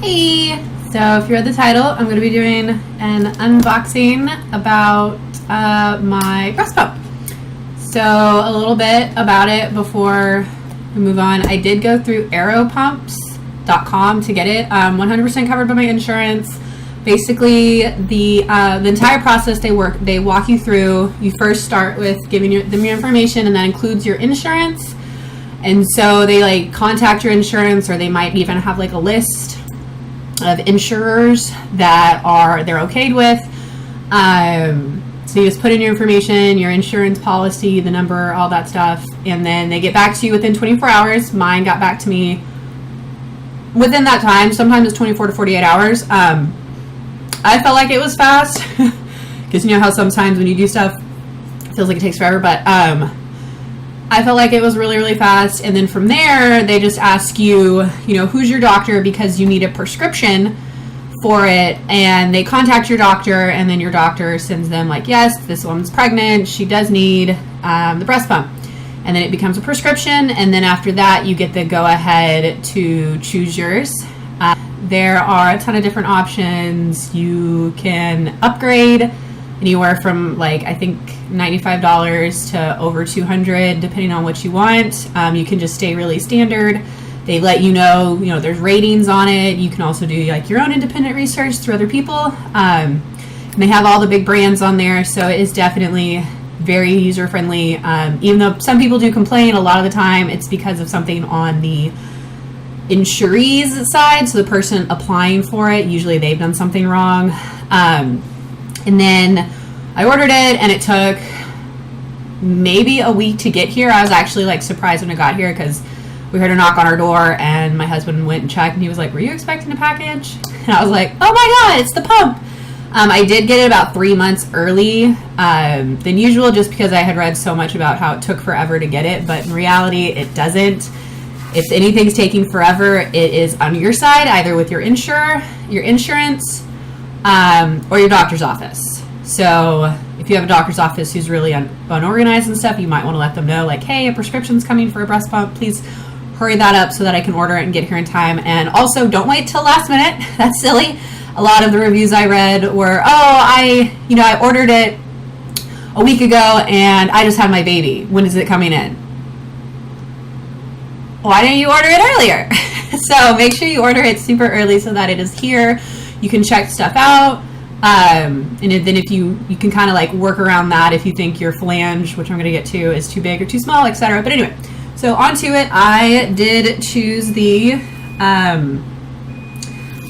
Hey! So if you read the title, I'm going to be doing an unboxing about my breast pump. So a little bit about it before we move on. I did go through aeropumps.com to get it. 100% covered by my insurance. Basically, the entire process they walk you through. You first start with giving them your information, and that includes your insurance. And so they contact your insurance, or they might even have a list of insurers that they're okayed with. So you just put in your information, your insurance policy, the number, all that stuff, and then they get back to you within 24 hours. Mine got back to me within that time. Sometimes it's 24 to 48 hours. I felt like it was fast because you know how sometimes when you do stuff, it feels like it takes forever, but I felt like it was really, really fast. And then from there, they just ask you, who's your doctor, because you need a prescription for it. And they contact your doctor, and then your doctor sends them yes, this woman's pregnant. She does need the breast pump. And then it becomes a prescription. And then after that, you get the go ahead to choose yours. There are a ton of different options. You can upgrade anywhere from I think $95 to over $200 depending on what you want. You can just stay really standard. They let you know there's ratings on it. You can also do your own independent research through other people. And they have all the big brands on there, so it is definitely very user friendly. Even though some people do complain, a lot of the time it's because of something on the insuree's side, so the person applying for it, usually they've done something wrong. And then I ordered it, and it took maybe a week to get here. I was actually surprised when it got here because we heard a knock on our door, and my husband went and checked, and he was like, "Were you expecting a package?" And I was like, "Oh my god, it's the pump!" I did get it about 3 months early than usual, just because I had read so much about how it took forever to get it, but in reality, it doesn't. If anything's taking forever, it is on your side, either with your insurer, your insurance, or your doctor's office. So if you have a doctor's office who's really unorganized and stuff, you might want to let them know, hey, a prescription's coming for a breast pump. Please hurry that up so that I can order it and get here in time. And also, don't wait till last minute. That's silly. A lot of the reviews I read were, I ordered it a week ago and I just had my baby. When is it coming in? Why didn't you order it earlier? So make sure you order it super early so that it is here. You can check stuff out. And then if you can kind of work around that if you think your flange, which I'm going to get to, is too big or too small, etc. But anyway, so onto it. I did choose the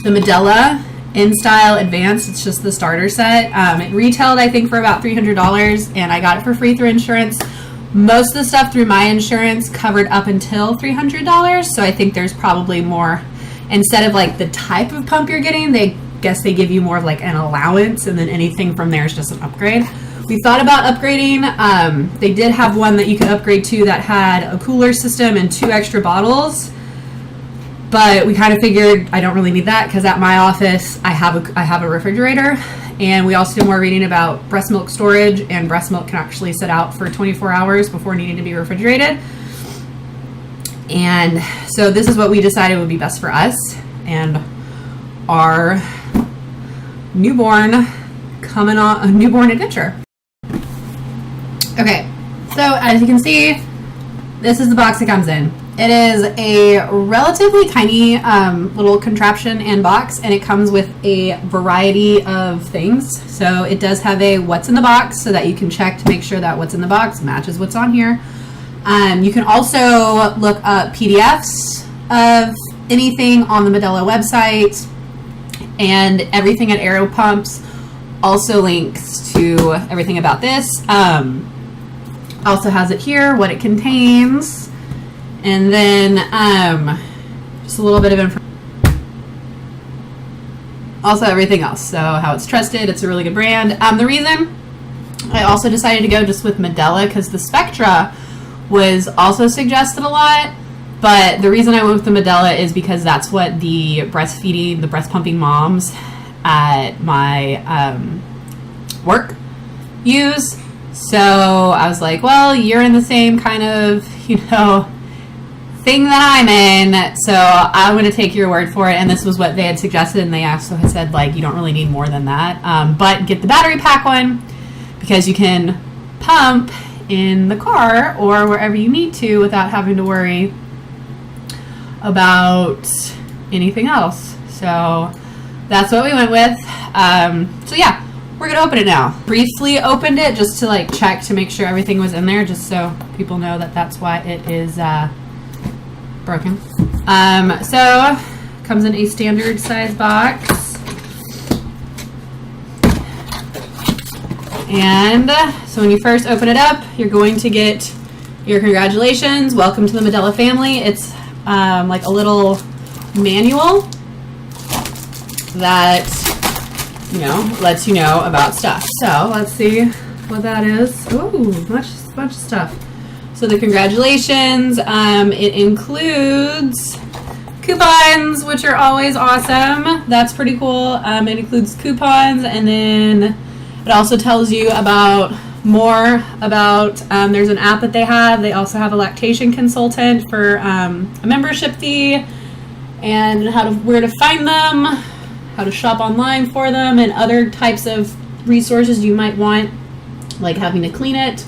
Medela InStyle Advanced. It's just the starter set. It retailed, I think, for about $300, and I got it for free through insurance. Most of the stuff through my insurance covered up until $300, so I think there's probably more. Instead of the type of pump you're getting, they give you more of an allowance, and then anything from there is just an upgrade. We thought about upgrading. They did have one that you could upgrade to that had a cooler system and 2 extra bottles, but we kind of figured I don't really need that because at my office I have a refrigerator. And we also did more reading about breast milk storage, and breast milk can actually sit out for 24 hours before needing to be refrigerated. And so this is what we decided would be best for us and our newborn adventure. Okay, so as you can see, this is the box it comes in. It is a relatively tiny little contraption and box, and it comes with a variety of things. So it does have a what's in the box so that you can check to make sure that what's in the box matches what's on here. You can also look up PDFs of anything on the Medela website, and everything at Aero Pumps also links to everything about this. Also has it here, what it contains. And then just a little bit of information. Also everything else. So how it's trusted, it's a really good brand. The reason I also decided to go just with Medela, because the Spectra was also suggested a lot. But the reason I went with the Medela is because that's what the breast pumping moms at my work use. So I was like, well, you're in the same kind of, thing that I'm in, so I'm going to take your word for it. And this was what they had suggested, and they also had said, like, you don't really need more than that. But get the battery pack one because you can pump in the car or wherever you need to without having to worry about anything else. So that's what we went with. So yeah, we're gonna open it now. Briefly opened it just to like check to make sure everything was in there, just so people know that that's why it is broken. So comes in a standard size box. And so when you first open it up, you're going to get your congratulations, welcome to the Medela family. It's like a little manual that, you know, lets you know about stuff. So let's see what that is. Ooh, bunch of stuff. So the congratulations, it includes coupons, which are always awesome. That's pretty cool. It includes coupons, and then it also tells you about more about, there's an app that they have. They also have a lactation consultant for a membership fee, and where to find them, how to shop online for them, and other types of resources you might want, like having to clean it,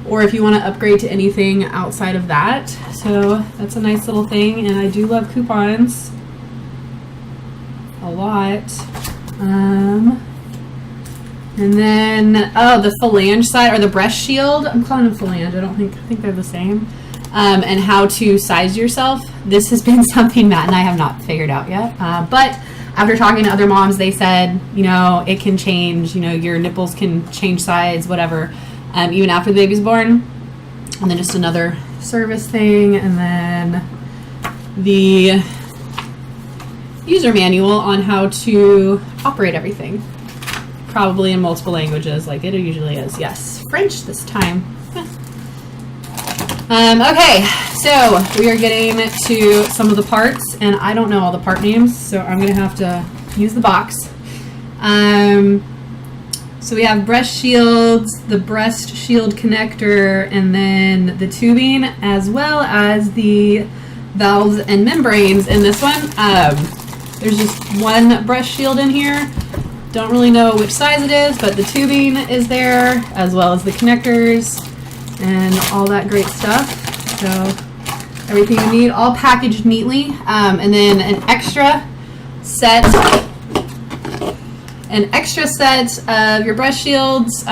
or if you want to upgrade to anything outside of that. So that's a nice little thing, and I do love coupons a lot. And then, the phalange side, or the breast shield. I'm calling them phalange. I think they're the same. And how to size yourself. This has been something Matt and I have not figured out yet. But after talking to other moms, they said, you know, it can change. You know, your nipples can change size, whatever, even after the baby's born. And then just another service thing. And then the user manual on how to operate everything. Probably in multiple languages, like it usually is. Yes, French this time. Okay, so we are getting to some of the parts, and I don't know all the part names, so I'm gonna have to use the box. So we have breast shields, the breast shield connector, and then the tubing, as well as the valves and membranes in this one. There's just one breast shield in here. Don't really know which size it is, but the tubing is there, as well as the connectors and all that great stuff. So everything you need, all packaged neatly. And then an extra set of your breast shields.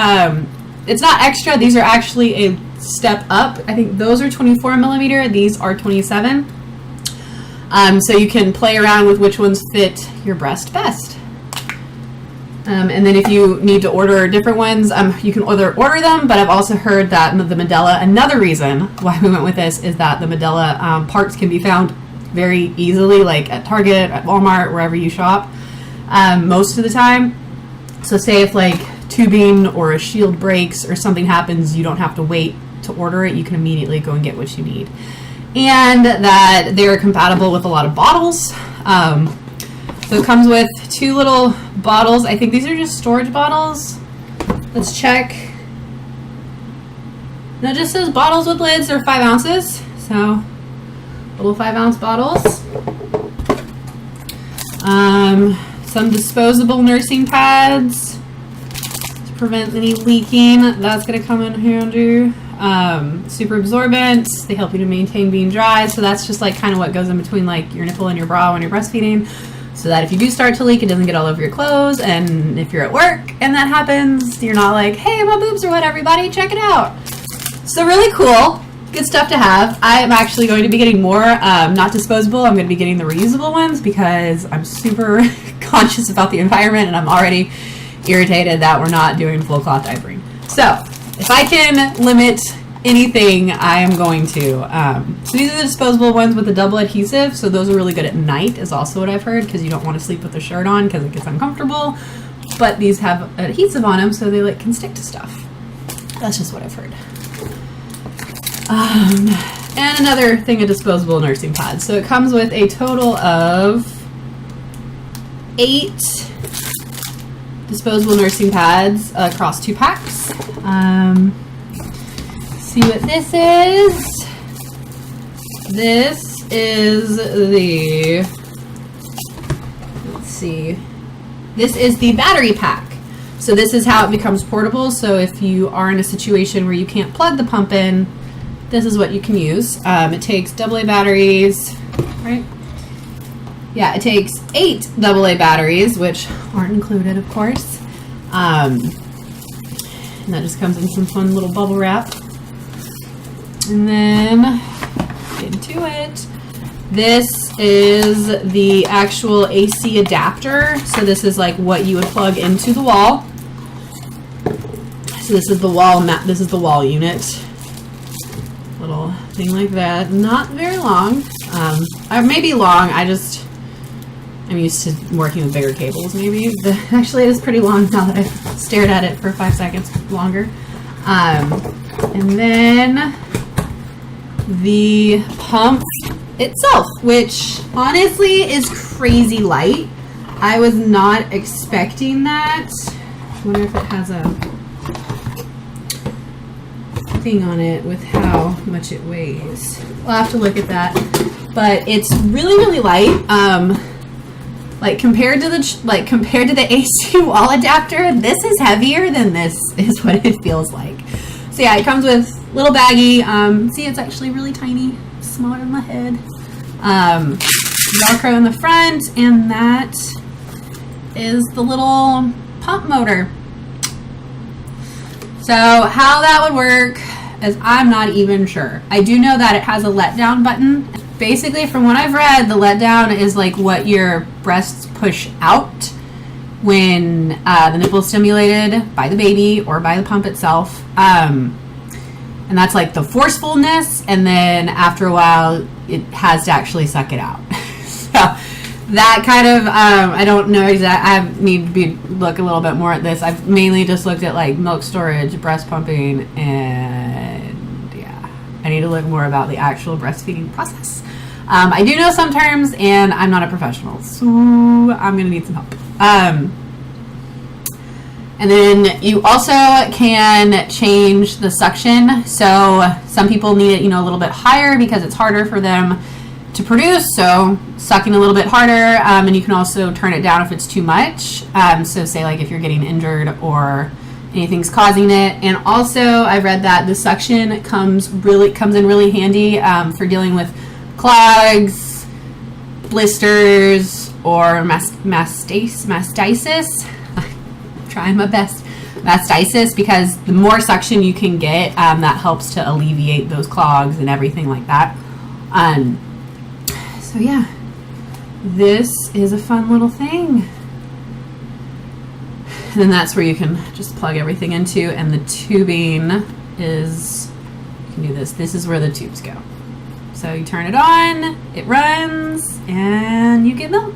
It's not extra, these are actually a step up. I think those are 24 millimeter, these are 27. So you can play around with which ones fit your breast best. And then if you need to order different ones, you can order them, but I've also heard that the Medela, another reason why we went with this is that the Medela parts can be found very easily, like at Target, at Walmart, wherever you shop, most of the time. So say if like tubing or a shield breaks or something happens, you don't have to wait to order it. You can immediately go and get what you need. And that they're compatible with a lot of bottles. So it comes with two little bottles. I think these are just storage bottles. Let's check. That just says bottles with lids. They're 5 ounces. So little 5-ounce bottles. Some disposable nursing pads to prevent any leaking. That's going to come in handy. Super absorbent. They help you to maintain being dry. So that's just like kind of what goes in between like your nipple and your bra when you're breastfeeding. So that if you do start to leak, it doesn't get all over your clothes. And if you're at work and that happens, you're not like, hey, my boobs are wet, everybody, check it out. So really cool. Good stuff to have. I am actually going to be getting more, not disposable. I'm going to be getting the reusable ones because I'm super conscious about the environment and I'm already irritated that we're not doing full cloth diapering. So if I can limit anything, I am going to. So these are the disposable ones with the double adhesive. So those are really good at night is also what I've heard, because you don't want to sleep with a shirt on because it gets uncomfortable. But these have adhesive on them so they like can stick to stuff. That's just what I've heard. And another thing of disposable nursing pads. So it comes with a total of 8 disposable nursing pads across 2 packs. See what this is. this is the, let's see, this is the battery pack. So this is how it becomes portable. So if you are in a situation where you can't plug the pump in, this is what you can use. It takes AA batteries, right? Yeah, it takes 8 AA batteries, which aren't included, of course. And that just comes in some fun little bubble wrap. And then, get into it. This is the actual AC adapter. So this is like what you would plug into the wall. So this is the wall mat. This is the wall unit. Little thing like that. Not very long. Or maybe long. I'm used to working with bigger cables. Maybe actually it is pretty long now that I've stared at it for 5 seconds longer. And then the pump itself, which honestly is crazy light. I was not expecting that. I wonder if it has a thing on it with how much it weighs. We'll have to look at that. But it's really, really light. Like compared to the AC wall adapter, this is heavier than this is what it feels like. So yeah, it comes with little baggie. See, it's actually really tiny, smaller than my head. Velcro in the front, and that is the little pump motor. So how that would work is I'm not even sure. I do know that it has a letdown button. Basically, from what I've read, the letdown is like what your breasts push out when the nipple is stimulated by the baby or by the pump itself. And that's like the forcefulness, and then after a while, it has to actually suck it out. So that kind of, I don't know exactly, I need to look a little bit more at this. I've mainly just looked at like milk storage, breast pumping, and yeah, I need to look more about the actual breastfeeding process. I do know some terms, and I'm not a professional, so I'm going to need some help. And then you also can change the suction. So some people need it, a little bit higher because it's harder for them to produce. So sucking a little bit harder, and you can also turn it down if it's too much. So say like if you're getting injured or anything's causing it. And also I read that the suction comes in really handy for dealing with clogs, blisters, or mastitis. Trying my best. Mastitis, because the more suction you can get, that helps to alleviate those clogs and everything like that. So yeah, this is a fun little thing. And then that's where you can just plug everything into, and the tubing is, you can do this. This is where the tubes go. So you turn it on, it runs, and you get milk.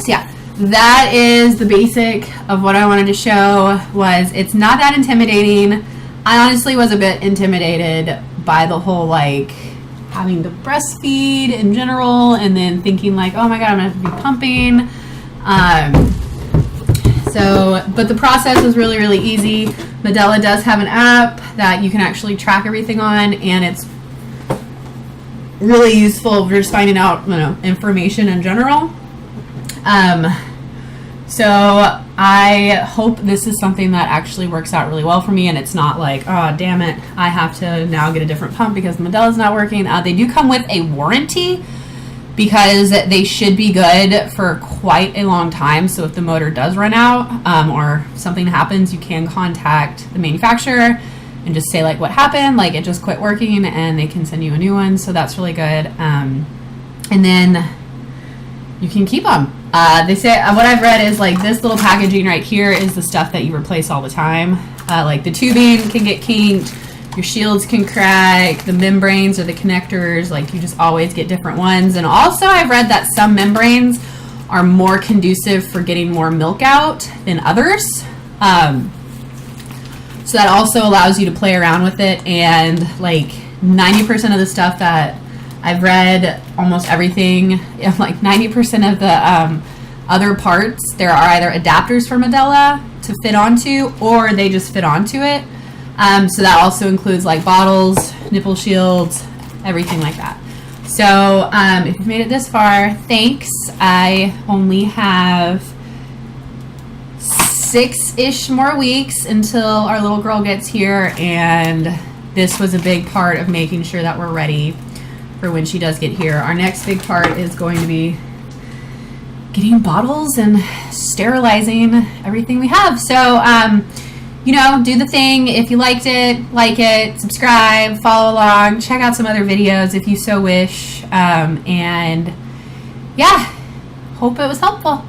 So yeah. That is the basic of what I wanted to show. It's not that intimidating. I honestly was a bit intimidated by the whole like having to breastfeed in general, and then thinking like, oh my god, I'm gonna have to be pumping. But the process was really, really easy. Medela does have an app that you can actually track everything on, and it's really useful for just finding out information in general. So I hope this is something that actually works out really well for me, and it's not like, oh, damn it, I have to now get a different pump because Medela's not working. They do come with a warranty because they should be good for quite a long time. So if the motor does run out, or something happens, you can contact the manufacturer and just say like what happened, like it just quit working, and they can send you a new one. So that's really good. And then you can keep them. They say, what I've read is like this little packaging right here is the stuff that you replace all the time. Like the tubing can get kinked, your shields can crack, the membranes or the connectors, like you just always get different ones. And also I've read that some membranes are more conducive for getting more milk out than others. So that also allows you to play around with it. And like 90% of the stuff that I've read, almost everything, like 90% of the other parts, there are either adapters for Medela to fit onto, or they just fit onto it. So that also includes like bottles, nipple shields, everything like that. So if you've made it this far, thanks. I only have 6-ish more weeks until our little girl gets here, and this was a big part of making sure that we're ready for when she does get here. Our next big part is going to be getting bottles and sterilizing everything we have. So, you know, do the thing. If you liked it, like it, subscribe, follow along, check out some other videos if you so wish. And yeah, hope it was helpful.